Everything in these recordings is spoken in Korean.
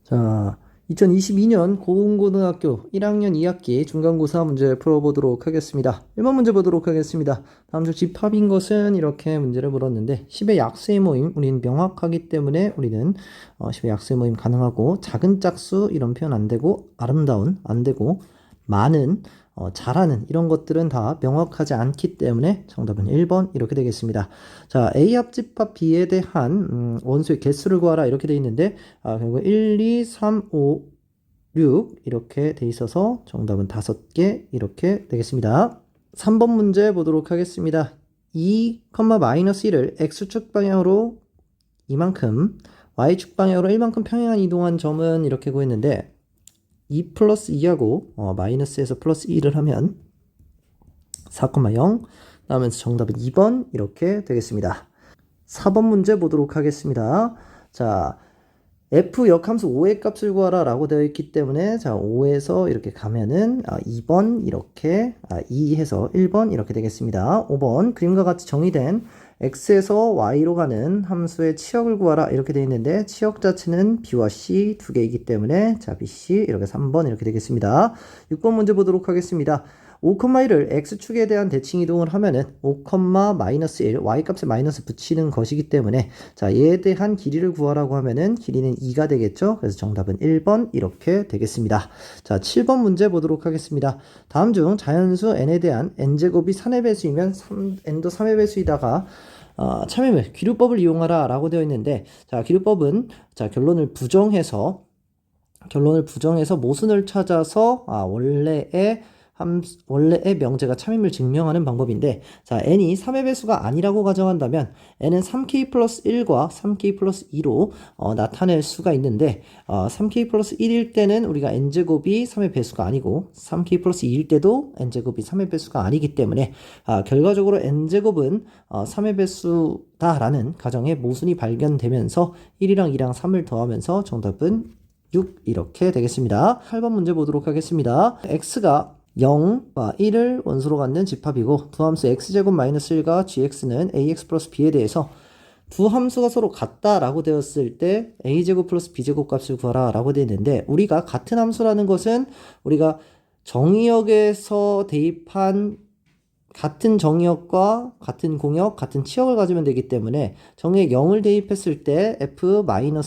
자, 2022년 고운고등학교 1학년 2학기 중간고사 문제 풀어보도록 하겠습니다. 1번 문제 보도록 하겠습니다. 다음 주 집합인 것은 이렇게 문제를 물었는데 10의 약수의 모임 우리는 명확하기 때문에 우리는 10의 약수의 모임 가능하고 작은 짝수 이런 표현 안 되고 아름다운 안 되고 많은 잘하는 이런 것들은 다 명확하지 않기 때문에 정답은 1번 이렇게 되겠습니다. 자, A 합집합 B에 대한 원소의 개수를 구하라 이렇게 되어 있는데 결국 1, 2, 3, 5, 6 이렇게 돼 있어서 정답은 5개 이렇게 되겠습니다. 3번 문제 보도록 하겠습니다. 2, 마이너스 1을 x축 방향으로 이만큼 y축 방향으로 1만큼 평행한 이동한 점은 이렇게 구했는데 2 플러스 2하고 마이너스에서 플러스 1을 하면 4,0 나오면서 정답은 2번 이렇게 되겠습니다. 4번 문제 보도록 하겠습니다. 자, f 역함수 5의 값을 구하라 라고 되어 있기 때문에 자 5에서 이렇게 가면은 2번 이렇게 2 해서 1번 이렇게 되겠습니다. 5번 그림과 같이 정의된 x에서 y로 가는 함수의 치역을 구하라 이렇게 되어 있는데 치역 자체는 b와 c 두 개이기 때문에 자 bc 이렇게 3번 이렇게 되겠습니다. 6번 문제 보도록 하겠습니다. 5,1을 x축에 대한 대칭 이동을 하면은 5, 마이너스 1 y값에 마이너스 붙이는 것이기 때문에 자 얘에 대한 길이를 구하라고 하면은 길이는 2가 되겠죠. 그래서 정답은 1번 이렇게 되겠습니다. 자 7번 문제 보도록 하겠습니다. 다음 중 자연수 n에 대한 n제곱이 3의 배수이면 n도 3의 배수이다가 참여물 귀류법을 이용하라 라고 되어 있는데 자 귀류법은 자 결론을 부정해서 모순을 찾아서 원래의 명제가 참임을 증명하는 방법인데 자 n이 3의 배수가 아니라고 가정한다면 n은 3k 플러스 1과 3k 플러스 2로 나타낼 수가 있는데 3k 플러스 1일 때는 우리가 n제곱이 3의 배수가 아니고 3k 플러스 2일 때도 n제곱이 3의 배수가 아니기 때문에 결과적으로 n제곱은 3의 배수다라는 가정의 모순이 발견되면서 1이랑 2랑 3을 더하면서 정답은 6 이렇게 되겠습니다. 8번 문제 보도록 하겠습니다. x가 0과 1을 원소로 갖는 집합이고 두 함수 x제곱 마이너스 1과 gx는 ax 플러스 b에 대해서 두 함수가 서로 같다라고 되었을 때 a제곱 플러스 b제곱 값을 구하라 라고 되어 있는데 우리가 같은 함수라는 것은 우리가 정의역에서 대입한 같은 정의역과 같은 공역, 같은 치역을 가지면 되기 때문에 정의역 0을 대입했을 때 f-1인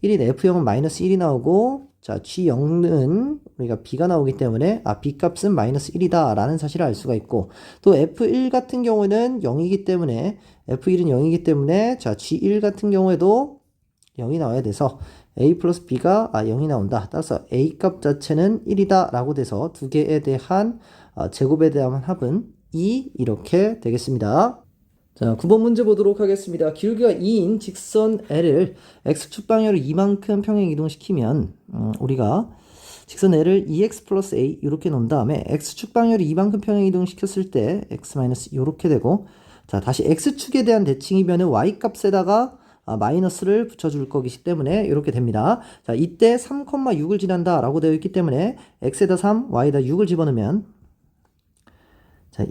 f0은 마이너스 1이 나오고 자 g0은 우리가 b가 나오기 때문에 b값은 마이너스 1이다 라는 사실을 알 수가 있고 또 f1 같은 경우는 0이기 때문에 f1은 0이기 때문에 자 g1 같은 경우에도 0이 나와야 돼서 a 플러스 b가 0이 나온다. 따라서 a 값 자체는 1이다 라고 돼서 두 개에 대한 제곱에 대한 합은 2 이렇게 되겠습니다. 자, 9번 문제 보도록 하겠습니다. 기울기가 2인 직선 L을 X축 방향으로 이만큼 평행 이동시키면 우리가 직선 L을 2x 플러스 a 이렇게 놓은 다음에 X축 방향으로 이만큼 평행 이동시켰을 때 x 마이너스 이렇게 되고 자 다시 X축에 대한 대칭이면은 y값에다가 마이너스를 붙여줄 거기 때문에 이렇게 됩니다. 자 이때 3,6을 지난다 라고 되어 있기 때문에 x에다 3, y에다 6을 집어넣으면 자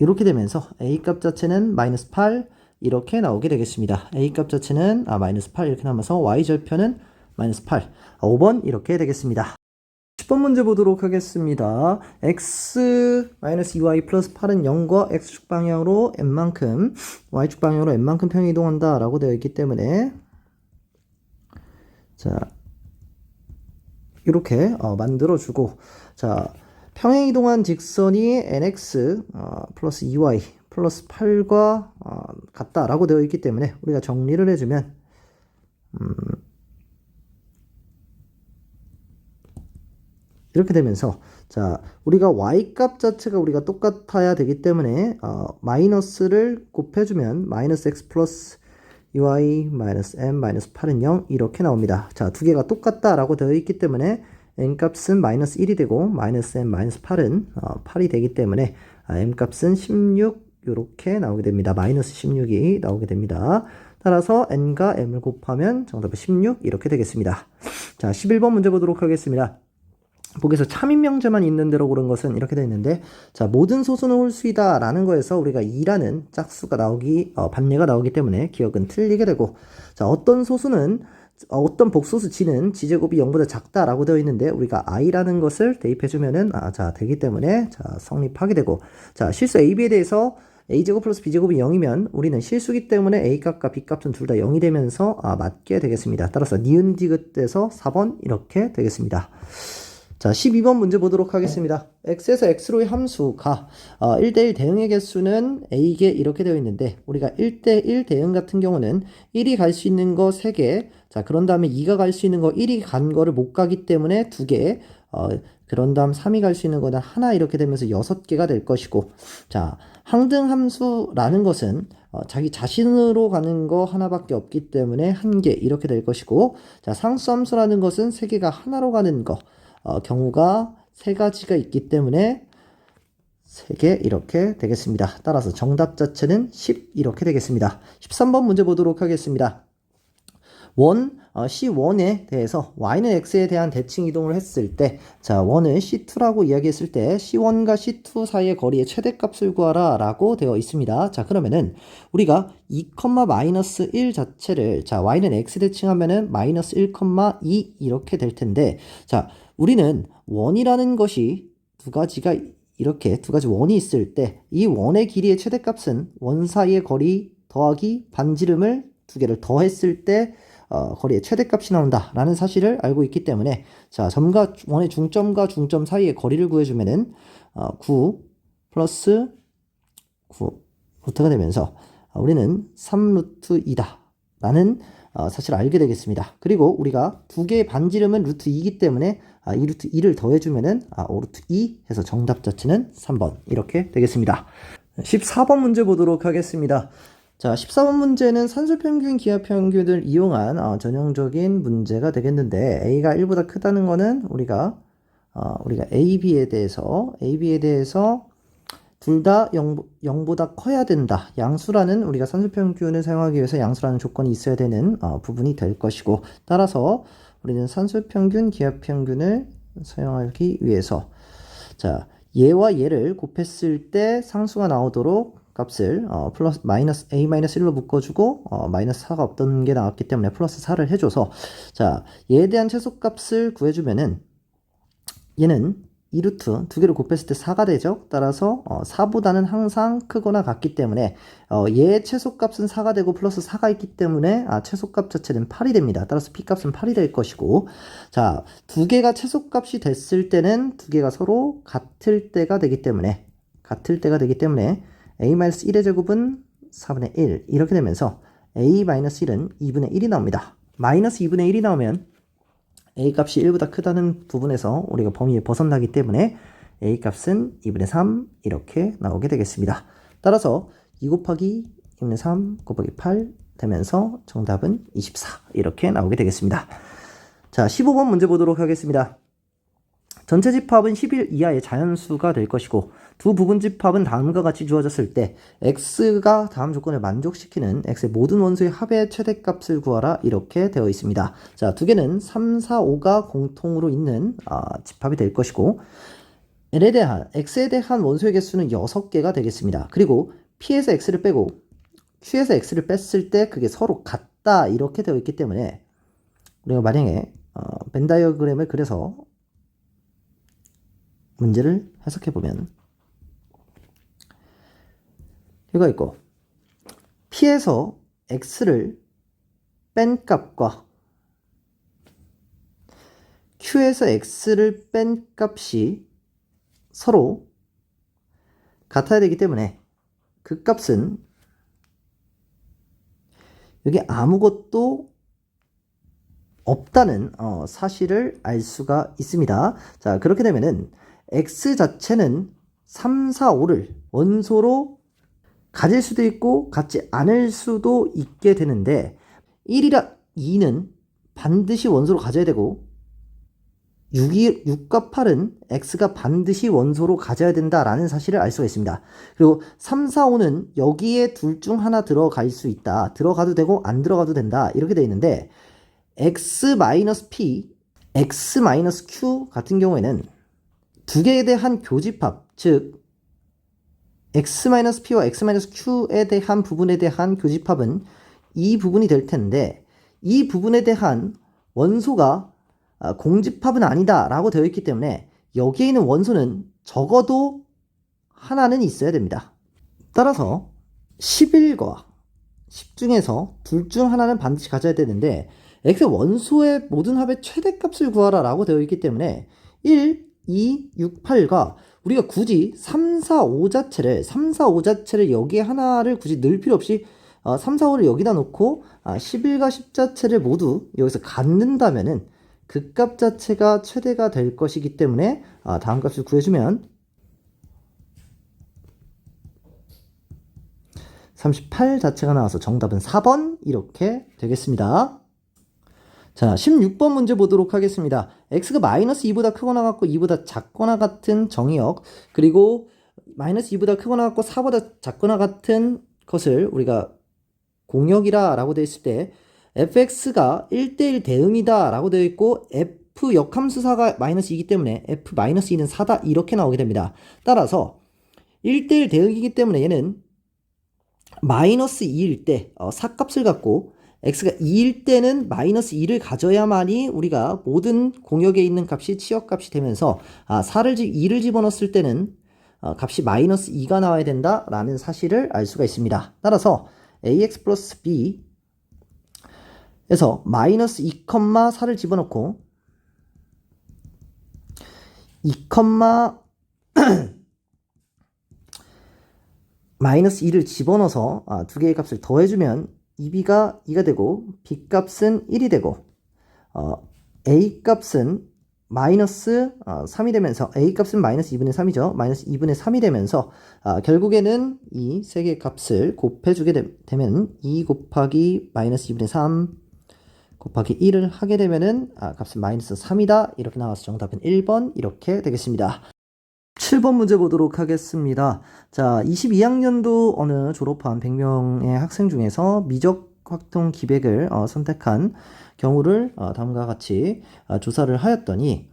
이렇게 되면서 a값 자체는 마이너스 8 이렇게 나오게 되겠습니다. a값 자체는 마이너스 8 이렇게 나면서 y절편은 마이너스 8 5번 이렇게 되겠습니다. 10번 문제 보도록 하겠습니다. x 마이너스 2y 플러스 8은 0과 x축 방향으로 n만큼 y축 방향으로 n만큼 평행 이동한다 라고 되어 있기 때문에 자 이렇게 만들어주고 자 평행 이동한 직선이 nx 플러스 2y 플러스 8과 같다라고 되어 있기 때문에 우리가 정리를 해주면 이렇게 되면서 자 우리가 y값 자체가 우리가 똑같아야 되기 때문에 마이너스를 곱해주면 마이너스 x 플러스 2y 마이너스 m 마이너스 8은 0 이렇게 나옵니다. 자 두 개가 똑같다라고 되어 있기 때문에 n값은 마이너스 1이 되고 마이너스 m 마이너스 8은 8이 되기 때문에 m값은 16 이렇게 나오게 됩니다. 마이너스 16이 나오게 됩니다. 따라서 n과 m을 곱하면 정답은 16 이렇게 되겠습니다. 자 11번 문제 보도록 하겠습니다. 보기에서 참인명제만 있는 대로 고른 것은 이렇게 되어 있는데 자 모든 소수는 홀수이다 라는 거에서 우리가 2라는 짝수가 반례가 나오기 때문에 기억은 틀리게 되고 자 어떤 소수는 어떤 복소수 g는 g제곱이 0보다 작다라고 되어 있는데 우리가 i라는 것을 대입해주면은 자 되기 때문에 자 성립하게 되고, 자 실수 ab에 대해서 a제곱 플러스 b제곱이 0이면 우리는 실수기 때문에 a값과 b값은 둘 다 0이 되면서 맞게 되겠습니다. 따라서 니은 디귿에서 4번 이렇게 되겠습니다. 자 12번 문제 보도록 하겠습니다. x에서 x로의 함수가 1대1 대응의 개수는 a개 이렇게 되어 있는데 우리가 1대1 대응 같은 경우는 1이 갈 수 있는 거 3개, 자 그런 다음에 2가 갈 수 있는 거 1이 간 거를 못 가기 때문에 2개, 그런 다음 3이 갈 수 있는 거는 하나 이렇게 되면서 6개가 될 것이고, 자 항등함수라는 것은 자기 자신으로 가는 거 하나밖에 없기 때문에 1개 이렇게 될 것이고, 자 상수함수라는 것은 3개가 하나로 가는 거 경우가 3가지가 있기 때문에 3개 이렇게 되겠습니다. 따라서 정답 자체는 10 이렇게 되겠습니다. 13번 문제 보도록 하겠습니다. C1에 대해서 y는 x에 대한 대칭 이동을 했을 때, 자 원은 C2라고 이야기했을 때 C1과 C2 사이의 거리의 최대값을 구하라 라고 되어 있습니다. 자 그러면은 우리가 2,-1 자체를, 자 y는 x 대칭하면은 마이너스 1,2 이렇게 될 텐데, 자 우리는 원이라는 것이 두 가지가 이렇게 두 가지 원이 있을 때 이 원의 길이의 최대값은 원 사이의 거리 더하기 반지름을 두 개를 더했을 때 거리의 최대값이 나온다 라는 사실을 알고 있기 때문에, 자 점과 원의 중점과 중점 사이의 거리를 구해주면은 9 플러스 9 루트가 되면서 우리는 3루트 2다 라는 사실을 알게 되겠습니다. 그리고 우리가 두 개의 반지름은 루트 2이기 때문에 이 루트 2를 더해주면은 5루트 2 해서 정답 자체는 3번 이렇게 되겠습니다. 14번 문제 보도록 하겠습니다. 자 14번 문제는 산술평균 기하평균을 이용한 전형적인 문제가 되겠는데, a가 1보다 크다는 거는 우리가 ab에 대해서 둘 다 0보다 커야 된다. 양수라는, 우리가 산술평균을 사용하기 위해서 양수라는 조건이 있어야 되는 부분이 될 것이고, 따라서 우리는 산술평균, 기하평균을 사용하기 위해서 자 얘와 얘를 곱했을 때 상수가 나오도록 값을 플러스 마이너스 a-1로 묶어주고 마이너스 4가 없던 게 나왔기 때문에 플러스 4를 해줘서, 자 얘에 대한 최소값을 구해주면은 얘는 2루트 두 개를 곱했을 때 4가 되죠. 따라서 4보다는 항상 크거나 같기 때문에 얘의 최소값은 4가 되고 플러스 4가 있기 때문에 최소값 자체는 8이 됩니다. 따라서 p값은 8이 될 것이고, 자 두 개가 최소값이 됐을 때는 두 개가 서로 같을 때가 되기 때문에 a-1의 제곱은 4분의 1 이렇게 되면서 a-1은 2분의 1이 나옵니다. 마이너스 2분의 1이 나오면 a값이 1보다 크다는 부분에서 우리가 범위에 벗어나기 때문에 a값은 2분의 3 이렇게 나오게 되겠습니다. 따라서 2 곱하기 2분의 3 곱하기 8 되면서 정답은 24 이렇게 나오게 되겠습니다. 자 15번 문제 보도록 하겠습니다. 전체 집합은 11 이하의 자연수가 될 것이고, 두 부분 집합은 다음과 같이 주어졌을 때 x가 다음 조건을 만족시키는 x의 모든 원수의 합의 최대값을 구하라 이렇게 되어 있습니다. 자 두 개는 3, 4, 5가 공통으로 있는 집합이 될 것이고, x에 대한 원소의 개수는 6개가 되겠습니다. 그리고 p에서 x를 빼고 q에서 x를 뺐을 때 그게 서로 같다 이렇게 되어 있기 때문에 우리가 만약에 벤 다이어그램을 그려서 문제를 해석해보면 이거 있고, p에서 x를 뺀 값과 q에서 x를 뺀 값이 서로 같아야 되기 때문에 그 값은 여기 아무것도 없다는 사실을 알 수가 있습니다. 자 그렇게 되면은 x 자체는 3, 4, 5를 원소로 가질 수도 있고 갖지 않을 수도 있게 되는데, 1이라 2는 반드시 원소로 가져야 되고 6과 8은 x가 반드시 원소로 가져야 된다라는 사실을 알 수가 있습니다. 그리고 3, 4, 5는 여기에 둘 중 하나 들어갈 수 있다. 들어가도 되고 안 들어가도 된다. 이렇게 되어 있는데 x-p, x-q 같은 경우에는 두 개에 대한 교집합, 즉 x-p와 x-q에 대한 부분에 대한 교집합은 이 부분이 될 텐데, 이 부분에 대한 원소가 공집합은 아니다 라고 되어 있기 때문에 여기에 있는 원소는 적어도 하나는 있어야 됩니다. 따라서 11과 10 중에서 둘 중 하나는 반드시 가져야 되는데 X의 원소의 모든 합의 최대값을 구하라 라고 되어 있기 때문에 1, 2, 6, 8과 우리가 굳이 3, 4, 5 자체를 3, 4, 5 자체를 여기에 하나를 굳이 넣을 필요 없이 3, 4, 5를 여기다 놓고 11과 10 자체를 모두 여기서 갖는다면은 그 값 자체가 최대가 될 것이기 때문에 다음 값을 구해주면 38 자체가 나와서 정답은 4번 이렇게 되겠습니다. 자, 16번 문제 보도록 하겠습니다. x가 마이너스 2보다 크거나 같고 2보다 작거나 같은 정의역, 그리고 마이너스 2보다 크거나 같고 4보다 작거나 같은 것을 우리가 공역이라 라고 되어 있을 때 fx가 1대1 대응이다 라고 되어 있고 f 역함수사가 마이너스 2이기 때문에 f 마이너스 2는 4다 이렇게 나오게 됩니다. 따라서 1대1 대응이기 때문에 얘는 마이너스 2일 때 4값을 갖고 x가 2일 때는 마이너스 2를 가져야만이 우리가 모든 공역에 있는 값이 치역값이 되면서 2를 집어넣었을 때는 값이 마이너스 2가 나와야 된다라는 사실을 알 수가 있습니다. 따라서 ax 플러스 b 에서 마이너스 2, 4를 집어넣고 2, 마이너스 2를 집어넣어서 두 개의 값을 더해주면 2b가 2가 되고 b값은 1이 되고 a값은 마이너스 3이 되면서 a값은 마이너스 2분의 3이죠. 마이너스 2분의 3이 되면서 결국에는 이 세 개의 값을 곱해주게 되면 2 곱하기 마이너스 2분의 3 곱하기 1을 하게 되면은 값은 마이너스 3이다 이렇게 나와서 정답은 1번 이렇게 되겠습니다. 7번 문제 보도록 하겠습니다. 자, 22학년도 어느 졸업한 100명의 학생 중에서 미적 확통 기백을 선택한 경우를 다음과 같이 조사를 하였더니,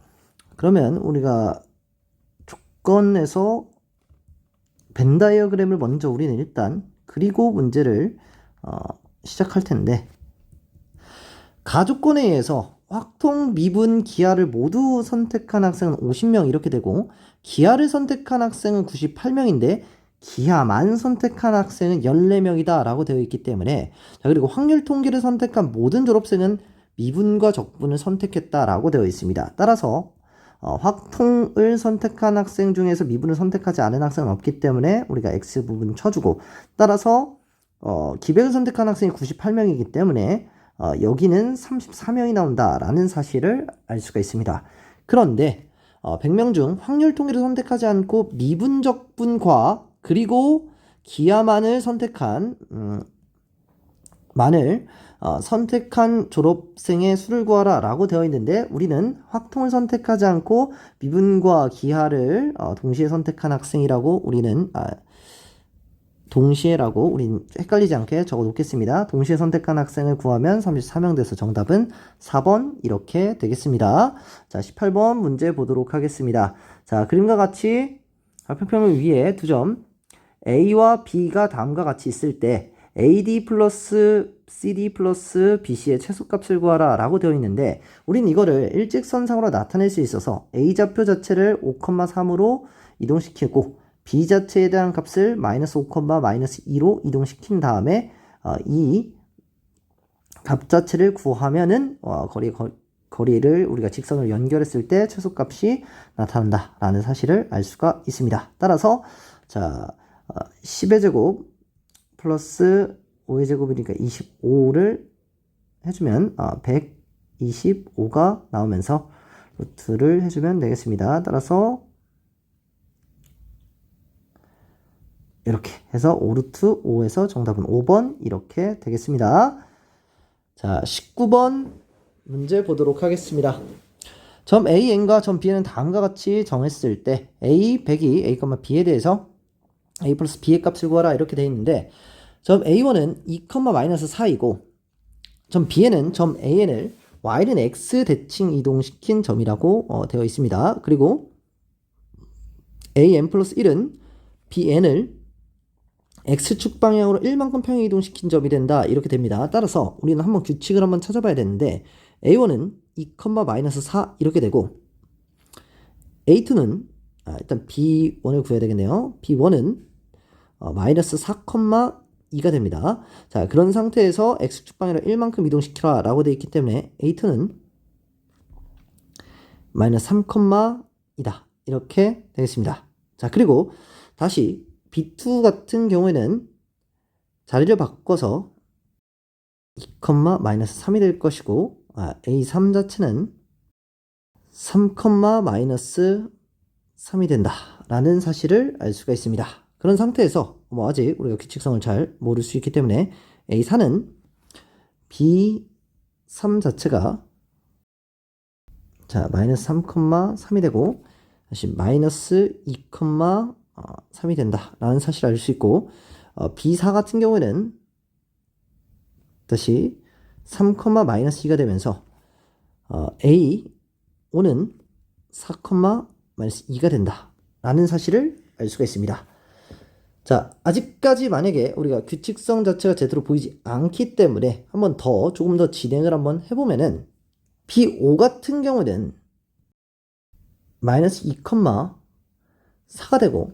그러면 우리가 조건에서 벤 다이어그램을 먼저 우리는 일단 그리고 문제를 시작할 텐데, 가조건에 의해서 확통, 미분, 기하를 모두 선택한 학생은 50명 이렇게 되고, 기하를 선택한 학생은 98명인데 기하만 선택한 학생은 14명이다 라고 되어 있기 때문에, 자, 그리고 확률 통계를 선택한 모든 졸업생은 미분과 적분을 선택했다 라고 되어 있습니다. 따라서 확통을 선택한 학생 중에서 미분을 선택하지 않은 학생은 없기 때문에 우리가 X 부분 쳐주고, 따라서 기백을 선택한 학생이 98명이기 때문에 여기는 34명이 나온다라는 사실을 알 수가 있습니다. 그런데 100명 중 확률 통계를 선택하지 않고 미분적분과 그리고 기하만을 선택한 선택한 졸업생의 수를 구하라 라고 되어 있는데, 우리는 확통을 선택하지 않고 미분과 기하를 동시에 선택한 학생이라고 우리는 동시에라고 우린 헷갈리지 않게 적어 놓겠습니다. 동시에 선택한 학생을 구하면 34명 돼서 정답은 4번 이렇게 되겠습니다. 자, 18번 문제 보도록 하겠습니다. 자, 그림과 같이 평평을 위에 두 점 A와 B가 다음과 같이 있을 때 AD 플러스 CD 플러스 BC의 최소값을 구하라 라고 되어 있는데, 우린 이거를 일직선상으로 나타낼 수 있어서 A 좌표 자체를 5,3으로 이동시키고 B 자체에 대한 값을 마이너스 5, 마이너스 2로 이동시킨 다음에 이 값 자체를 구하면은 거리를 우리가 직선으로 연결했을 때 최소값이 나타난다 라는 사실을 알 수가 있습니다. 따라서 자, 10의 제곱 플러스 5의 제곱이니까 25를 해주면 125가 나오면서 루트를 해주면 되겠습니다. 따라서 이렇게 해서 5루트 5에서 정답은 5번 이렇게 되겠습니다. 자, 19번 문제 보도록 하겠습니다. 점 AN과 점 B는 다음과 같이 정했을 때 A 100이 A, B에 대해서 A 플러스 B의 값을 구하라 이렇게 되어 있는데, 점 A1은 2, 마이너스 4이고 점 B에는 점 AN을 Y는 X 대칭 이동시킨 점이라고 되어 있습니다. 그리고 AN 플러스 1은 BN을 x축 방향으로 1만큼 평행 이동시킨 점이 된다. 이렇게 됩니다. 따라서 우리는 한번 규칙을 한번 찾아봐야 되는데 a1은 2, 마이너스 4 이렇게 되고 a2는 일단 b1을 구해야 되겠네요. b1은 마이너스 4, 2가 됩니다. 자, 그런 상태에서 x축 방향으로 1만큼 이동시키라 라고 되어 있기 때문에 a2는 마이너스 3, 2다. 이렇게 되겠습니다. 자, 그리고 다시 b2 같은 경우에는 자리를 바꿔서 2, 마이너스 3이 될 것이고 a3 자체는 3, 마이너스 3이 된다 라는 사실을 알 수가 있습니다. 그런 상태에서 아직 우리가 규칙성을 잘 모를 수 있기 때문에 a4는 b3 자체가 마이너스 3, 3이 되고 다시 마이너스 2, 3이 된다 라는 사실을 알 수 있고 b4 같은 경우에는 다시 3, 마이너스 2가 되면서 a5는 4, 마이너스 2가 된다 라는 사실을 알 수가 있습니다. 자, 아직까지 만약에 우리가 규칙성 자체가 제대로 보이지 않기 때문에 한번 더 조금 더 진행을 한번 해보면은 b5 같은 경우는 마이너스 2, 4가 되고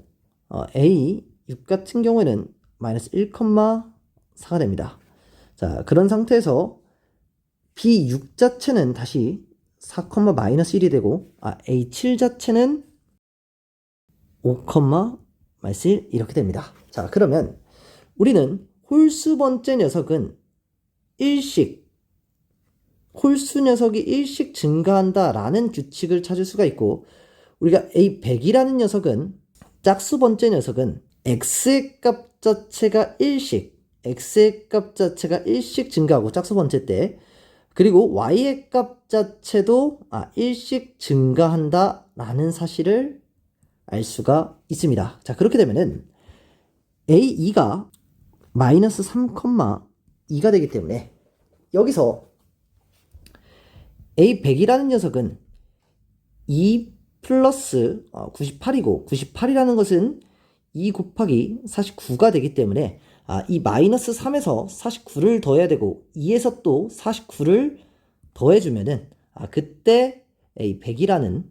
a6 같은 경우에는 마이너스 1, 4가 됩니다. 자, 그런 상태에서 b6 자체는 다시 4, 마이너스 1이 되고 a7 자체는 5, 마이너스 1 이렇게 됩니다. 자, 그러면 우리는 홀수 번째 녀석은 홀수 녀석이 일씩 증가한다 라는 규칙을 찾을 수가 있고 우리가 a100이라는 녀석은 짝수 번째 녀석은 x의 값 자체가 일씩 증가하고 짝수 번째 때 그리고 y의 값 자체도 일씩 증가한다 라는 사실을 알 수가 있습니다. 자, 그렇게 되면은 a2가 마이너스 3, 2가 되기 때문에 여기서 a100이라는 녀석은 2 플러스 98이고 98이라는 것은 2 곱하기 49가 되기 때문에 이 마이너스 3에서 49를 더해야 되고 2에서 또 49를 더해주면은 그때 a100이라는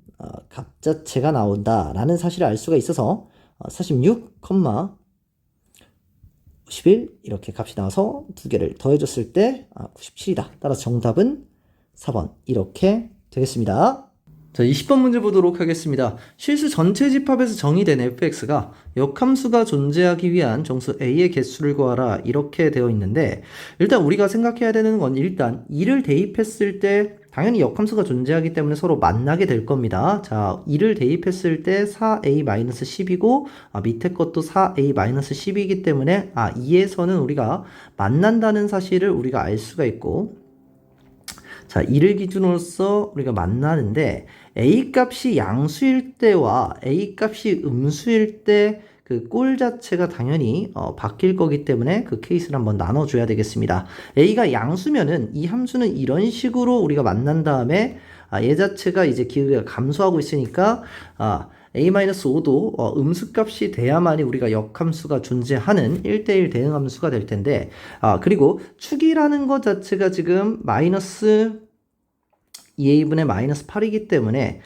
값 자체가 나온다라는 사실을 알 수가 있어서 46, 51 이렇게 값이 나와서 두 개를 더해줬을 때 97이다. 따라서 정답은 4번 이렇게 되겠습니다. 자, 20번 문제 보도록 하겠습니다. 실수 전체 집합에서 정의된 fx가 역함수가 존재하기 위한 정수 a의 개수를 구하라 이렇게 되어 있는데 일단 우리가 생각해야 되는 건 일단 2를 대입했을 때 당연히 역함수가 존재하기 때문에 서로 만나게 될 겁니다. 자, 2를 대입했을 때 4a-10이고 밑에 것도 4a-10이기 때문에 2에서는 우리가 만난다는 사실을 우리가 알 수가 있고 자, 2를 기준으로서 우리가 만나는데 a 값이 양수일 때와 a 값이 음수일 때 그 꼴 자체가 당연히 바뀔 거기 때문에 그 케이스를 한번 나눠줘야 되겠습니다. a가 양수면은 이 함수는 이런 식으로 우리가 만난 다음에 얘 자체가 이제 기울기가 감소하고 있으니까 a-5도 음수값이 돼야만이 우리가 역함수가 존재하는 1대1 대응함수가 될 텐데 그리고 축이라는 것 자체가 지금 마이너스 2a분의 마이너스 8이기 때문에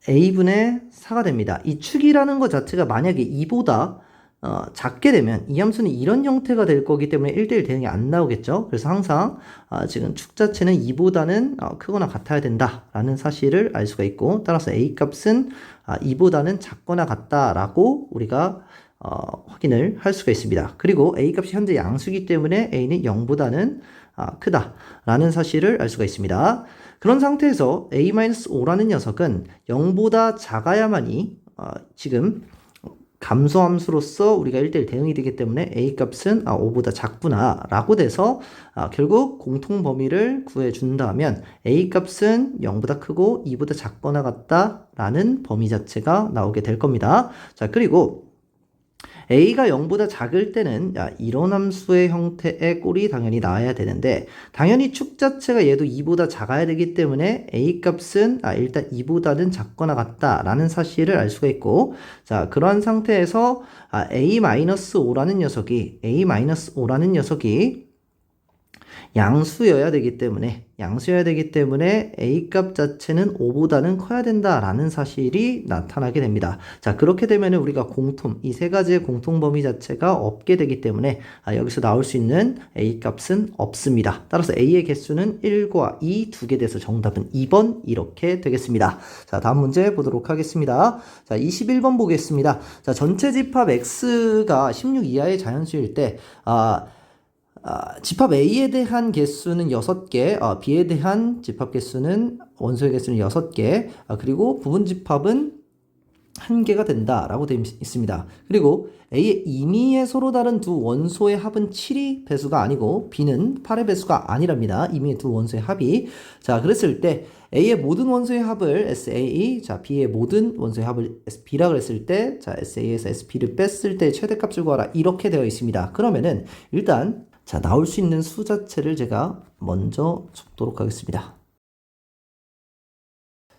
a분의 4가 됩니다. 이 축이라는 것 자체가 만약에 2보다 작게 되면 이 함수는 이런 형태가 될 거기 때문에 1대1 대응이 안 나오겠죠. 그래서 항상 지금 축 자체는 2보다는 크거나 같아야 된다라는 사실을 알 수가 있고 따라서 a 값은 2보다는 작거나 같다라고 우리가 확인을 할 수가 있습니다. 그리고 a 값이 현재 양수이기 때문에 a는 0보다는 크다라는 사실을 알 수가 있습니다. 그런 상태에서 a-5라는 녀석은 0보다 작아야만이 지금 감소함수로서 우리가 1대1 대응이 되기 때문에 a 값은 5보다 작구나 라고 돼서 결국 공통 범위를 구해준다면 a 값은 0보다 크고 2보다 작거나 같다 라는 범위 자체가 나오게 될 겁니다. 자, 그리고 a가 0보다 작을 때는 이런 함수의 형태의 꼴이 당연히 나와야 되는데 당연히 축 자체가 얘도 2보다 작아야 되기 때문에 a 값은 일단 2보다는 작거나 같다라는 사실을 알 수가 있고 자 그러한 상태에서 a-5라는 녀석이 양수여야 되기 때문에 a 값 자체는 5보다는 커야 된다라는 사실이 나타나게 됩니다. 자 그렇게 되면 우리가 이 세 가지의 공통 범위 자체가 없게 되기 때문에 여기서 나올 수 있는 a 값은 없습니다. 따라서 a의 개수는 1과 2 두 개 돼서 정답은 2번 이렇게 되겠습니다. 자 다음 문제 보도록 하겠습니다. 자 21번 보겠습니다. 자 전체 집합 x가 16 이하의 자연수일 때 집합 A에 대한 개수는 6개, B에 대한 집합 개수는 원소의 개수는 6개, 그리고 부분 집합은 1개가 된다라고 되어 있습니다. 그리고 A의 임의의 서로 다른 두 원소의 합은 7이 배수가 아니고 B는 8의 배수가 아니랍니다. 임의의 두 원소의 합이. 자, 그랬을 때 A의 모든 원소의 합을 SA, 자, B의 모든 원소의 합을 SB라 그랬을 때, 자, SA에서 SB를 뺐을 때 최대값을 구하라. 이렇게 되어 있습니다. 그러면은 일단 자, 나올 수 있는 수 자체를 제가 먼저 적도록 하겠습니다.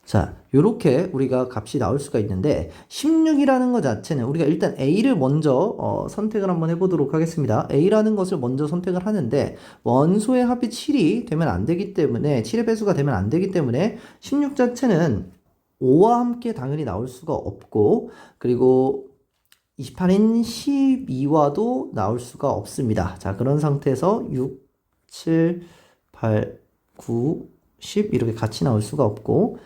자, 요렇게 우리가 값이 나올 수가 있는데 16이라는 것 자체는 우리가 일단 A를 먼저 선택을 한번 해보도록 하겠습니다. A라는 것을 먼저 선택을 하는데 원소의 합이 7이 되면 안 되기 때문에 7의 배수가 되면 안 되기 때문에 16 자체는 5와 함께 당연히 나올 수가 없고 그리고 28인 12와도 나올 수가 없습니다. 자, 그런 상태에서 6, 7, 8, 9, 10 이렇게 같이 나올 수가 없고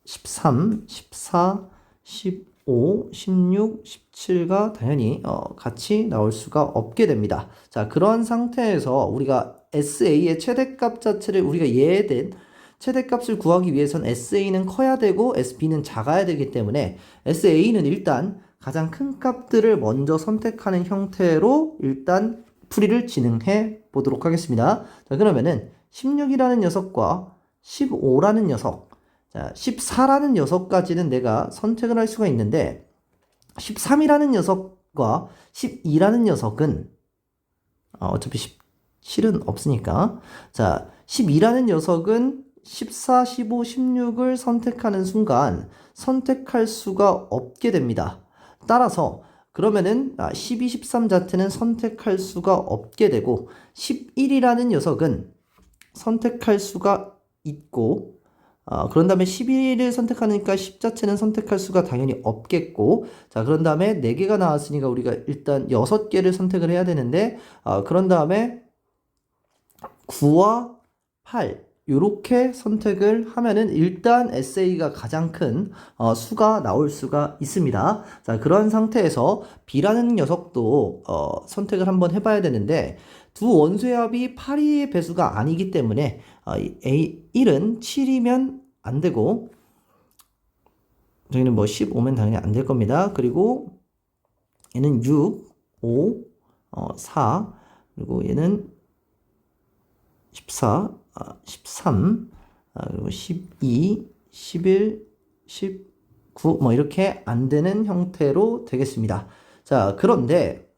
13, 14, 15, 16, 17가 당연히 같이 나올 수가 없게 됩니다. 자, 그런 상태에서 우리가 SA의 최대값 자체를 우리가 예된 최대값을 구하기 위해선 SA는 커야 되고 SB는 작아야 되기 때문에 SA는 일단 가장 큰 값들을 먼저 선택하는 형태로 일단 풀이를 진행해 보도록 하겠습니다. 자, 그러면은 16이라는 녀석과 15라는 녀석, 자, 14라는 녀석까지는 내가 선택을 할 수가 있는데 13이라는 녀석과 12라는 녀석은 어차피 7은 없으니까 자, 12라는 녀석은 14, 15, 16을 선택하는 순간 선택할 수가 없게 됩니다. 따라서 그러면은 12, 13 자체는 선택할 수가 없게 되고 11이라는 녀석은 선택할 수가 있고 그런 다음에 11을 선택하니까 10 자체는 선택할 수가 당연히 없겠고 자 그런 다음에 4개가 나왔으니까 우리가 일단 6개를 선택을 해야 되는데 그런 다음에 9와 8 요렇게 선택을 하면은 일단 SA가 가장 큰 수가 나올 수가 있습니다. 자, 그런 상태에서 B라는 녀석도 선택을 한번 해봐야 되는데 두 원소의 합이 8의 배수가 아니기 때문에 A1은 7이면 안 되고 저희는 뭐 15면 당연히 안 될 겁니다. 그리고 얘는 6, 5, 4 그리고 얘는 14, 13, 그리고 12, 11, 19, 뭐 이렇게 안 되는 형태로 되겠습니다. 자, 그런데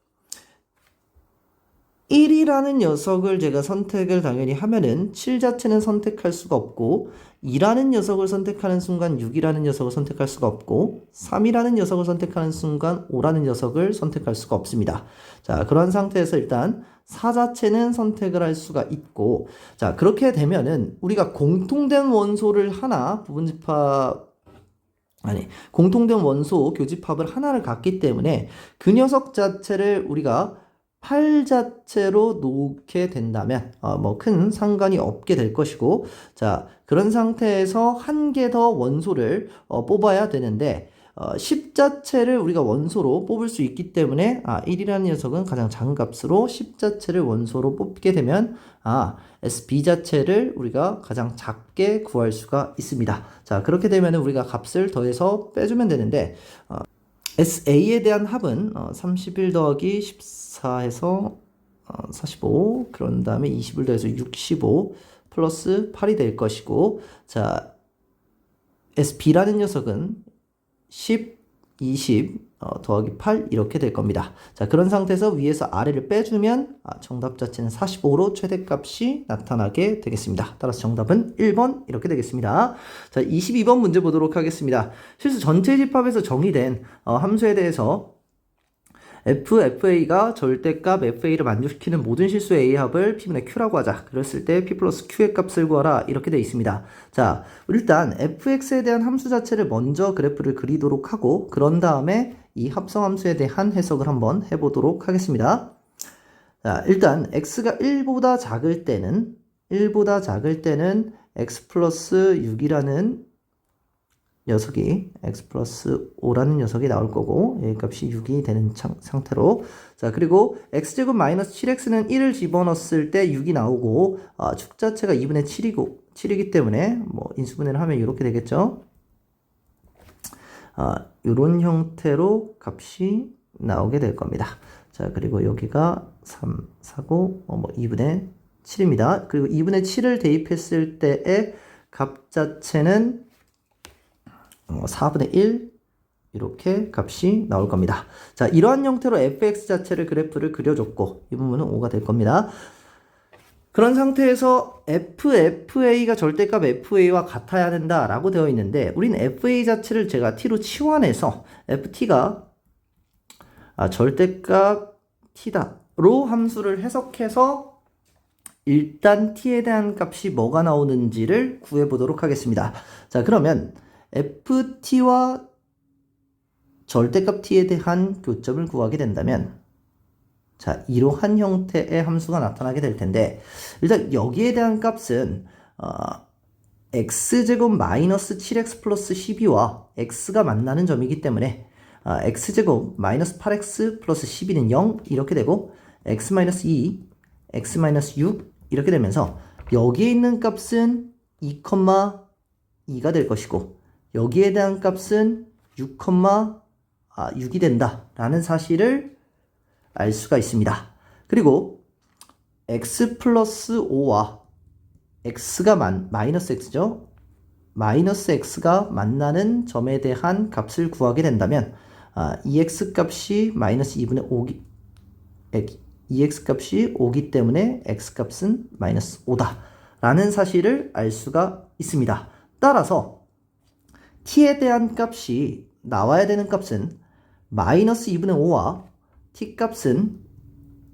1이라는 녀석을 제가 선택을 당연히 하면은 7 자체는 선택할 수가 없고 2라는 녀석을 선택하는 순간 6이라는 녀석을 선택할 수가 없고 3이라는 녀석을 선택하는 순간 5라는 녀석을 선택할 수가 없습니다. 자, 그런 상태에서 일단 4 자체는 선택을 할 수가 있고 자, 그렇게 되면은 우리가 공통된 원소를 하나 공통된 원소 교집합을 하나를 갖기 때문에 그 녀석 자체를 우리가 8 자체로 놓게 된다면 뭐 큰 상관이 없게 될 것이고 자 그런 상태에서 한 개 더 원소를 뽑아야 되는데 10 자체를 우리가 원소로 뽑을 수 있기 때문에 1이라는 녀석은 가장 작은 값으로 10 자체를 원소로 뽑게 되면 SB 자체를 우리가 가장 작게 구할 수가 있습니다. 자 그렇게 되면 우리가 값을 더해서 빼주면 되는데 SA에 대한 합은 31 더하기 14해서 45 그런 다음에 20을 더해서 65 플러스 8이 될 것이고 자 SB라는 녀석은 10, 20 더하기 8 이렇게 될 겁니다. 자, 그런 상태에서 위에서 아래를 빼주면 정답 자체는 45로 최대값이 나타나게 되겠습니다. 따라서 정답은 1번 이렇게 되겠습니다. 자, 22번 문제 보도록 하겠습니다. 실수 전체 집합에서 정의된 함수에 대해서 FA가 절대값 FA를 만족시키는 모든 실수 A의 합을 P분의 Q라고 하자. 그랬을 때 P 플러스 Q의 값을 구하라. 이렇게 되어 있습니다. 자, 일단 fx에 대한 함수 자체를 먼저 그래프를 그리도록 하고 그런 다음에 이 합성함수에 대한 해석을 한번 해보도록 하겠습니다. 자, 일단 x가 1보다 작을 때는 x 플러스 6이라는 녀석이 x 플러스 5라는 녀석이 나올 거고 얘 값이 6이 되는 상태로 자 그리고 x제곱 마이너스 7x는 1을 집어넣었을 때 6이 나오고 축 자체가 2분의 7이기 때문에 뭐 인수분해를 하면 이렇게 되겠죠. 이런 형태로 값이 나오게 될 겁니다. 자 그리고 여기가 3, 4고 뭐 2분의 7입니다. 그리고 2분의 7을 대입했을 때의 값 자체는 4분의 1 이렇게 값이 나올 겁니다. 자, 이러한 형태로 fx 자체를 그래프를 그려줬고 이 부분은 5가 될 겁니다. 그런 상태에서 FA가 절대값 FA와 같아야 된다라고 되어 있는데 우린 FA 자체를 제가 t로 치환해서 FT가 절대값 t다로 함수를 해석해서 일단 t에 대한 값이 뭐가 나오는지를 구해보도록 하겠습니다. 자, 그러면 ft와 절대값 t에 대한 교점을 구하게 된다면 자 이러한 형태의 함수가 나타나게 될 텐데 일단 여기에 대한 값은 x제곱 마이너스 7x 플러스 12와 x가 만나는 점이기 때문에 x제곱 마이너스 8x 플러스 12는 0 이렇게 되고 x 마이너스 2, x 마이너스 6 이렇게 되면서 여기에 있는 값은 2,2가 될 것이고 여기에 대한 값은 6,6이 된다라는 사실을 알 수가 있습니다. 그리고 x 플러스 5와 x가 마이너스 x죠. 마이너스 x가 만나는 점에 대한 값을 구하게 된다면 이 x 값이 마이너스 2분의 5기 이 x 값이 5기 때문에 x 값은 마이너스 5다 라는 사실을 알 수가 있습니다. 따라서 t에 대한 값이 나와야 되는 값은 마이너스 2분의 5와 t 값은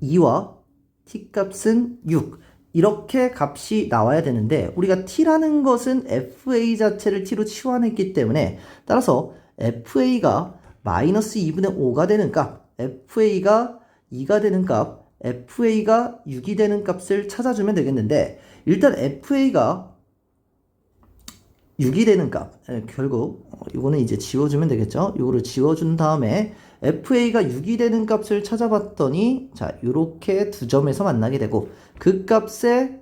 2와 t 값은 6 이렇게 값이 나와야 되는데 우리가 t라는 것은 fa 자체를 t로 치환했기 때문에 따라서 fa가 마이너스 2분의 5가 되는 값 fa가 2가 되는 값 fa가 6이 되는 값을 찾아주면 되겠는데 일단 fa가 6이 되는 값 결국 이거는 이제 지워주면 되겠죠. 이거를 지워준 다음에 FA가 6이 되는 값을 찾아봤더니 자 이렇게 두 점에서 만나게 되고 그 값의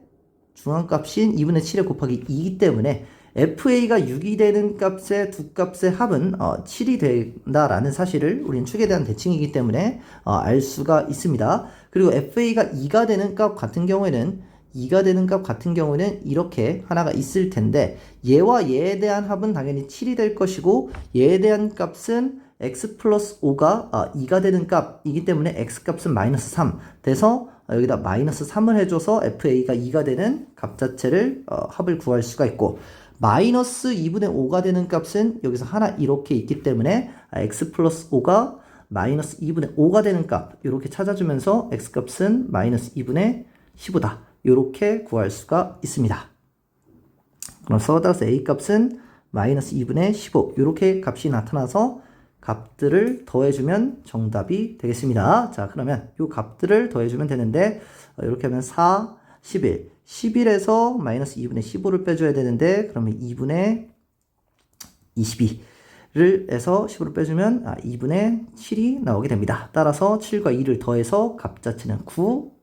중앙값인 2분의 7에 곱하기 2이기 때문에 FA가 6이 되는 값의 두 값의 합은 7이 된다라는 사실을 우리는 축에 대한 대칭이기 때문에 알 수가 있습니다. 그리고 FA가 2가 되는 값 같은 경우에는 이렇게 하나가 있을 텐데 얘와 얘에 대한 합은 당연히 7이 될 것이고 얘에 대한 값은 x 플러스 5가 2가 되는 값이기 때문에 x 값은 마이너스 3 돼서 여기다 마이너스 3을 해줘서 FA가 2가 되는 값 자체를 합을 구할 수가 있고 마이너스 2분의 5가 되는 값은 여기서 하나 이렇게 있기 때문에 x 플러스 5가 마이너스 2분의 5가 되는 값 이렇게 찾아주면서 x 값은 마이너스 2분의 15다 이렇게 구할 수가 있습니다. 그래서 따라서 a 값은 마이너스 2분의 15 이렇게 값이 나타나서 값들을 더해주면 정답이 되겠습니다. 자 그러면 이 값들을 더해주면 되는데 이렇게 하면 4, 11 11에서 마이너스 2분의 15를 빼줘야 되는데 그러면 2분의 22를 해서 15를 빼주면 2분의 7이 나오게 됩니다. 따라서 7과 2를 더해서 값 자체는 9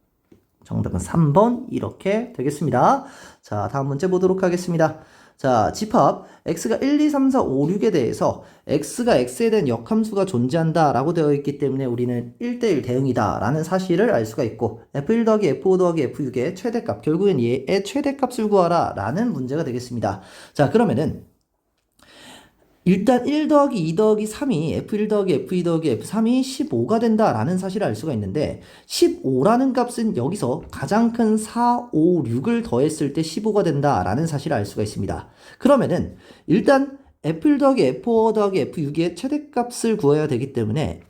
정답은 3번 이렇게 되겠습니다. 자 다음 문제 보도록 하겠습니다. 자 집합 x가 1, 2, 3, 4, 5, 6에 대해서 x가 x에 대한 역함수가 존재한다 라고 되어 있기 때문에 우리는 1대1 대응이다 라는 사실을 알 수가 있고 f1 더하기 f5 더하기 f6의 최대값 결국엔 얘의 최대값을 구하라 라는 문제가 되겠습니다. 자 그러면은 일단 1 더하기 2 더하기 3이 F1 더하기 F2 더하기 F3이 15가 된다라는 사실을 알 수가 있는데 15라는 값은 여기서 가장 큰 4, 5, 6을 더했을 때 15가 된다라는 사실을 알 수가 있습니다. 그러면은 일단 F1 더하기 F5 더하기 F6의 최대값을 구해야 되기 때문에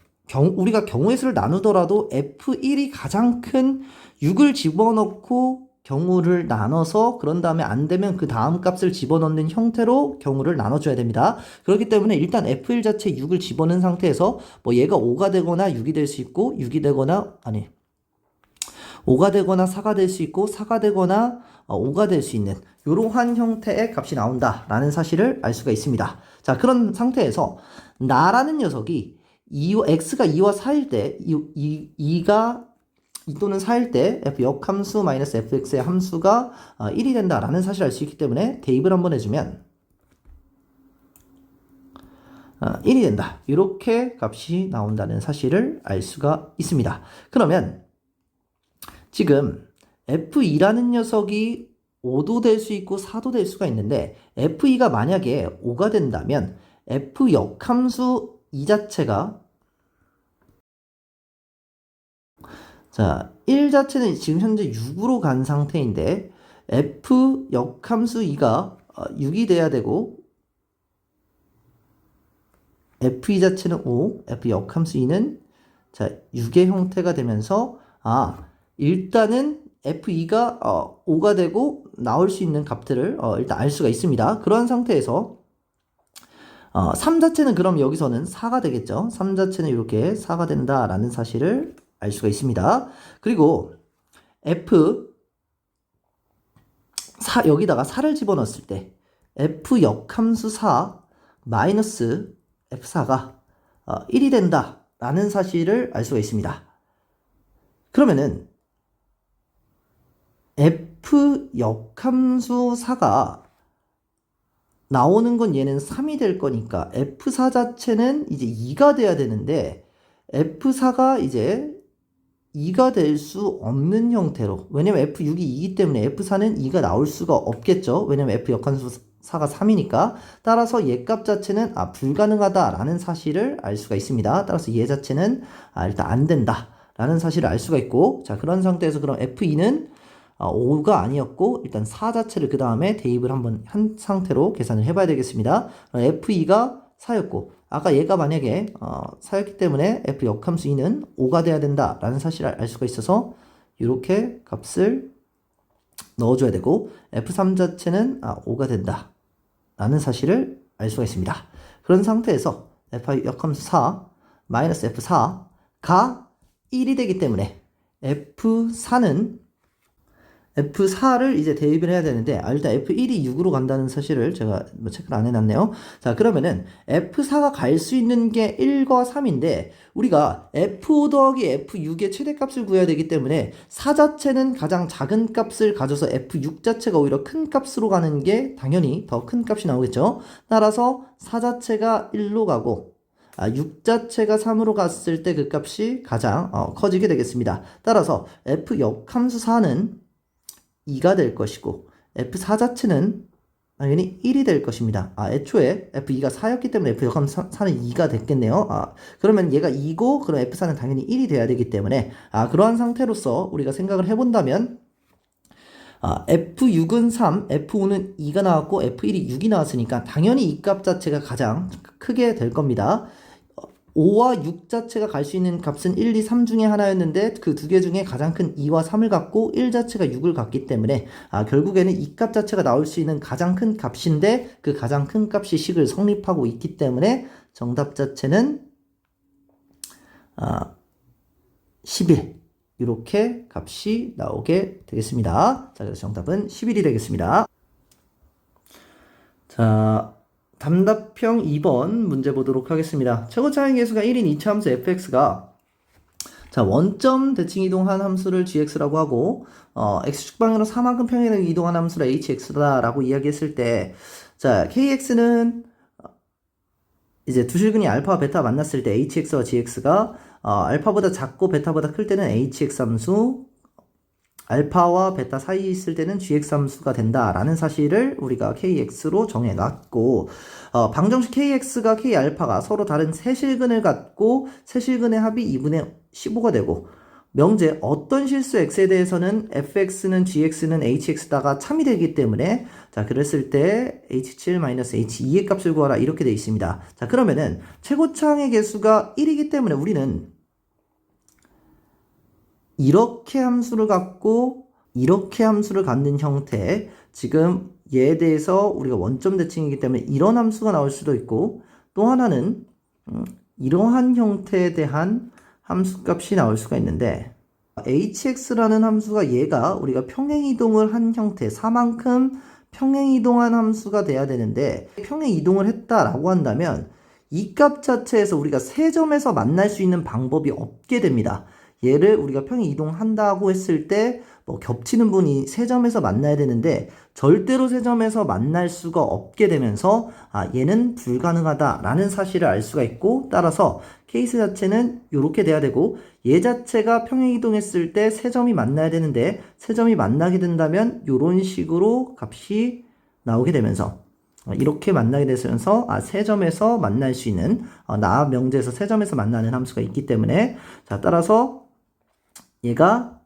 우리가 경우의 수를 나누더라도 F1이 가장 큰 6을 집어넣고 경우를 나눠서 그런 다음에 안 되면 그 다음 값을 집어넣는 형태로 경우를 나눠줘야 됩니다. 그렇기 때문에 일단 F1 자체에 6을 집어넣은 상태에서 뭐 얘가 5가 되거나 6이 될 수 있고 6이 되거나 5가 되거나 4가 될 수 있고 4가 되거나 5가 될 수 있는 이러한 형태의 값이 나온다라는 사실을 알 수가 있습니다. 자, 그런 상태에서 나라는 녀석이 x가 2와 4일 때 2가 2 또는 4일 때 f 역함수 마이너스 fx의 함수가 1이 된다라는 사실을 알 수 있기 때문에 대입을 한번 해주면 1이 된다. 이렇게 값이 나온다는 사실을 알 수가 있습니다. 그러면 지금 f2라는 녀석이 5도 될 수 있고 4도 될 수가 있는데 f2가 만약에 5가 된다면 f 역함수 이 자체가 자, 1 자체는 지금 현재 6으로 간 상태인데 f 역함수 2가 6이 돼야 되고 f2 자체는 5, f 역함수 2는 자, 6의 형태가 되면서 일단은 f2가 5가 되고 나올 수 있는 값들을 일단 알 수가 있습니다. 그런 상태에서 3 자체는 그럼 여기서는 4가 되겠죠. 3 자체는 이렇게 4가 된다라는 사실을 알 수가 있습니다. 그리고 여기다가 4를 집어넣었을 때 f 역함수 4 마이너스 f4가 1이 된다라는 사실을 알 수가 있습니다. 그러면은 f 역함수 4가 나오는 건 얘는 3이 될 거니까 f4 자체는 이제 2가 돼야 되는데 f4가 이제 2가 될 수 없는 형태로, 왜냐면 f6이 2이기 때문에 f4는 2가 나올 수가 없겠죠. 왜냐면 f 역함수 4가 3이니까. 따라서 얘 값 자체는 불가능하다라는 사실을 알 수가 있습니다. 따라서 얘 자체는 일단 안 된다라는 사실을 알 수가 있고, 자, 그런 상태에서 그럼 f2는 5가 아니었고 일단 4 자체를 그 다음에 대입을 한번 한 상태로 계산을 해봐야 되겠습니다. f2가 4였고 아까 얘가 만약에 4였기 때문에 f 역함수 2는 5가 돼야 된다라는 사실을 알 수가 있어서 이렇게 값을 넣어줘야 되고 f3 자체는 5가 된다라는 사실을 알 수가 있습니다. 그런 상태에서 f 역함수 4 마이너스 f4가 1이 되기 때문에 F4를 이제 대입을 해야 되는데, 일단 F1이 6으로 간다는 사실을 제가 체크를 안 해놨네요. 자, 그러면은 F4가 갈 수 있는 게 1과 3인데, 우리가 F5 더하기 F6의 최대값을 구해야 되기 때문에 4 자체는 가장 작은 값을 가져서 F6 자체가 오히려 큰 값으로 가는 게 당연히 더 큰 값이 나오겠죠. 따라서 4 자체가 1로 가고 6 자체가 3으로 갔을 때 그 값이 가장 커지게 되겠습니다. 따라서 F 역함수 4는 2가 될 것이고 F4 자체는 당연히 1이 될 것입니다. 애초에 F2가 4였기 때문에 F 역함수 4는 2가 됐겠네요. 그러면 얘가 2고 그럼 F4는 당연히 1이 돼야 되기 때문에 그러한 상태로서 우리가 생각을 해본다면 F6은 3, F5는 2가 나왔고 F1이 6이 나왔으니까 당연히 이 값 자체가 가장 크게 될 겁니다. 5와 6 자체가 갈 수 있는 값은 1, 2, 3 중에 하나였는데 그 두 개 중에 가장 큰 2와 3을 갖고 1 자체가 6을 갖기 때문에 결국에는 이 값 자체가 나올 수 있는 가장 큰 값인데 그 가장 큰 값이 식을 성립하고 있기 때문에 정답 자체는 11 이렇게 값이 나오게 되겠습니다. 자, 그래서 정답은 11이 되겠습니다. 자, 답답형 2번 문제 보도록 하겠습니다. 최고차항 계수가 1인 2차 함수 fx가 자, 원점 대칭 이동한 함수를 gx라고 하고 x축 방향으로 4만큼 평행하게 이동한 함수를 hx다라고 이야기했을 때 자, kx는 이제 두 실근이 알파와 베타 만났을 때 hx와 gx가 알파보다 작고 베타보다 클 때는 hx 함수 알파와 베타 사이에 있을 때는 gx 함수가 된다라는 사실을 우리가 kx로 정해놨고, 방정식 kx가 k알파가 서로 다른 세실근을 갖고 세실근의 합이 2분의 15가 되고, 명제 어떤 실수 x에 대해서는 fx는 gx는 hx다가 참이 되기 때문에, 자, 그랬을 때 h7-h2의 값을 구하라 이렇게 되어 있습니다. 자, 그러면은 최고차항의 개수가 1이기 때문에 우리는 이렇게 함수를 갖고 이렇게 함수를 갖는 형태, 지금 얘에 대해서 우리가 원점 대칭이기 때문에 이런 함수가 나올 수도 있고, 또 하나는 이러한 형태에 대한 함수값이 나올 수가 있는데, hx라는 함수가 얘가 우리가 평행이동을 한 형태, 4만큼 평행이동한 함수가 돼야 되는데, 평행이동을 했다라고 한다면 이 값 자체에서 우리가 세 점에서 만날 수 있는 방법이 없게 됩니다. 얘를 우리가 평행 이동한다고 했을 때 뭐 겹치는 분이 세 점에서 만나야 되는데 절대로 세 점에서 만날 수가 없게 되면서 얘는 불가능하다라는 사실을 알 수가 있고, 따라서 케이스 자체는 이렇게 돼야 되고, 얘 자체가 평행 이동했을 때 세 점이 만나야 되는데 세 점이 만나게 된다면 이런 식으로 값이 나오게 되면서 이렇게 만나게 되면서 세 점에서 만날 수 있는 나 명제에서 세 점에서 만나는 함수가 있기 때문에, 자, 따라서 얘가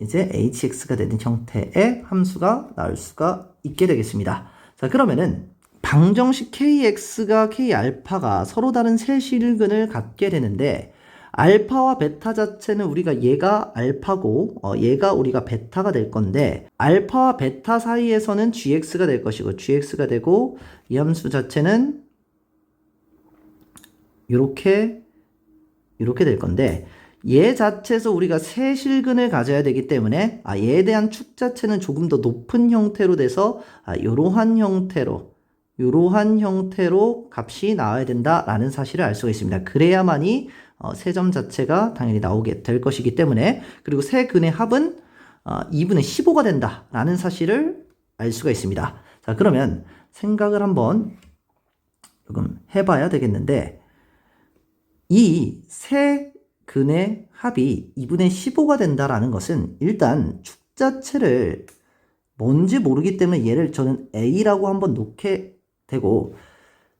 이제 hx가 되는 형태의 함수가 나올 수가 있게 되겠습니다. 자, 그러면은 방정식 kx가 k알파가 서로 다른 세실근을 갖게 되는데, 알파와 베타 자체는 우리가 얘가 알파고 얘가 우리가 베타가 될 건데, 알파와 베타 사이에서는 gx가 될 것이고 gx가 되고, 이 함수 자체는 이렇게 될 건데, 얘 자체에서 우리가 세실근을 가져야 되기 때문에 얘에 대한 축 자체는 조금 더 높은 형태로 돼서 이러한 형태로 값이 나와야 된다라는 사실을 알 수가 있습니다. 그래야만이 세 점 자체가 당연히 나오게 될 것이기 때문에, 그리고 세 근의 합은 2분의 15가 된다라는 사실을 알 수가 있습니다. 자, 그러면 생각을 한번 조금 해봐야 되겠는데, 이 세 근의 합이 2분의 15가 된다라는 것은 일단 축 자체를 뭔지 모르기 때문에 얘를 저는 A라고 한번 놓게 되고,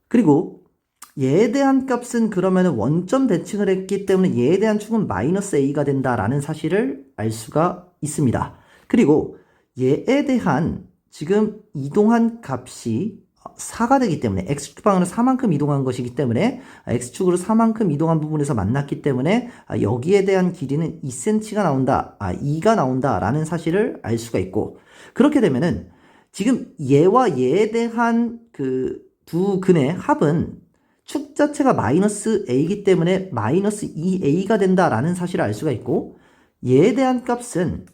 그리고 얘에 대한 값은 그러면 원점 대칭을 했기 때문에 얘에 대한 축은 마이너스 A가 된다라는 사실을 알 수가 있습니다. 그리고 얘에 대한 지금 이동한 값이 4가 되기 때문에 x축 방향으로 4만큼 이동한 것이기 때문에 x축으로 4만큼 이동한 부분에서 만났기 때문에 여기에 대한 길이는 2cm가 나온다, 2가 나온다라는 사실을 알 수가 있고, 그렇게 되면은 지금 얘와 얘에 대한 그 두 근의 합은 축 자체가 마이너스 a이기 때문에 마이너스 2a가 된다라는 사실을 알 수가 있고, 얘에 대한 값은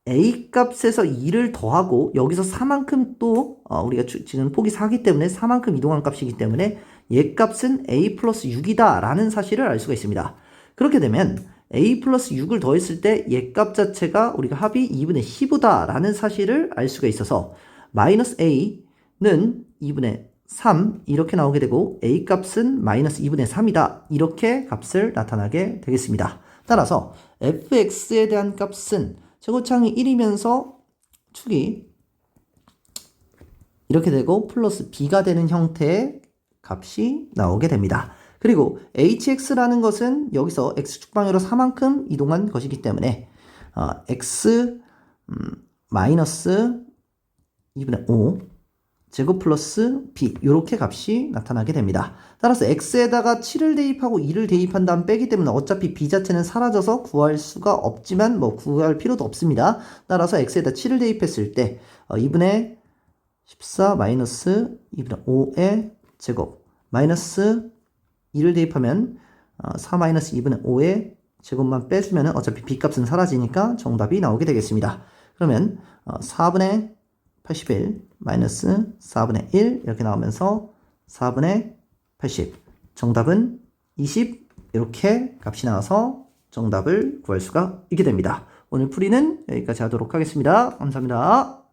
a 값에서 2를 더하고 여기서 4만큼 또 우리가 지금 폭이 4기 때문에 4만큼 이동한 값이기 때문에 얘 값은 a 플러스 6이다 라는 사실을 알 수가 있습니다. 그렇게 되면 a 플러스 6을 더했을 때 얘 값 자체가 우리가 합이 2분의 15다 라는 사실을 알 수가 있어서 마이너스 a는 2분의 3 이렇게 나오게 되고, a 값은 마이너스 2분의 3이다 이렇게 값을 나타나게 되겠습니다. 따라서 fx에 대한 값은 최고차항이 1이면서 축이 이렇게 되고 플러스 b가 되는 형태의 값이 나오게 됩니다. 그리고 hx라는 것은 여기서 x축 방향으로 4만큼 이동한 것이기 때문에 x 마이너스 2분의 5 제곱 플러스 b 이렇게 값이 나타나게 됩니다. 따라서 x에다가 7을 대입하고 2를 대입한 다음 빼기 때문에 어차피 b 자체는 사라져서 구할 수가 없지만 뭐 구할 필요도 없습니다. 따라서 x에다 7을 대입했을 때 2분의 14 마이너스 2분의 5의 제곱 마이너스 2를 대입하면 4 마이너스 2분의 5의 제곱만 빼주면 어차피 b 값은 사라지니까 정답이 나오게 되겠습니다. 그러면 4분의 81 마이너스 4분의 1 이렇게 나오면서 4분의 80 정답은 20 이렇게 값이 나와서 정답을 구할 수가 있게 됩니다. 오늘 풀이는 여기까지 하도록 하겠습니다. 감사합니다.